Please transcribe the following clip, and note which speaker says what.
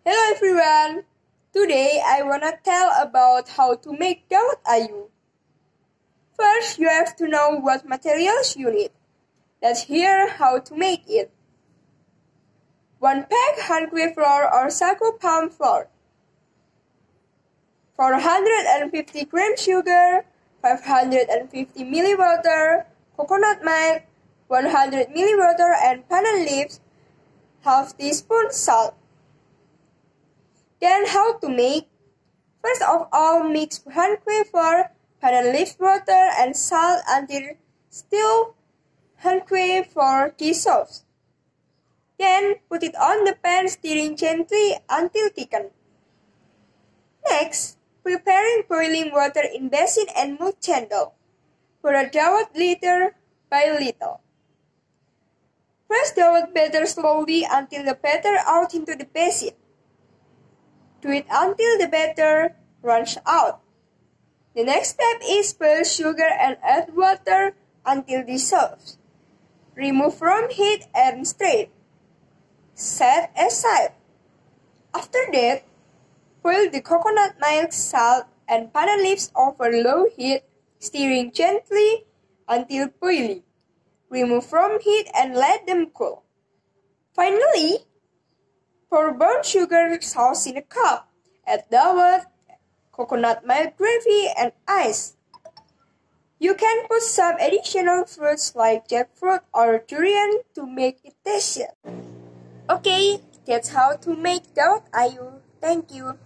Speaker 1: Hello everyone! Today I wanna tell about how to make Dawet ayu. First, you have to know what materials you need. Let's hear how to make it. 1 pack hand wheat flour or sagu palm flour, 450 gram sugar, 550 ml water, coconut milk, 100 ml water and pandan leaves, half teaspoon salt. Then how to make? First of all, mix hand wheat flour, pandan leaves, water and salt until still hand wheat flour dissolves. Then put it on the pan, stirring gently until thickened. Next, preparing boiling water in basin and move gentle. Pour a Dawet little by little. Press Dawet batter slowly until the batter out into the basin. Do it until the batter runs out. The next step is boil sugar and add water until dissolves. Remove from heat and strain. Set aside. After that, boil the coconut milk, salt, and pandan leaves over low heat, stirring gently until boiling. Remove from heat and let them cool. Finally, pour brown sugar sauce in a cup. Add Dawet, coconut milk gravy, and ice. You can put some additional fruits like jackfruit or durian to make it tastier. Okay, that's how to make Dawet ayu. Thank you.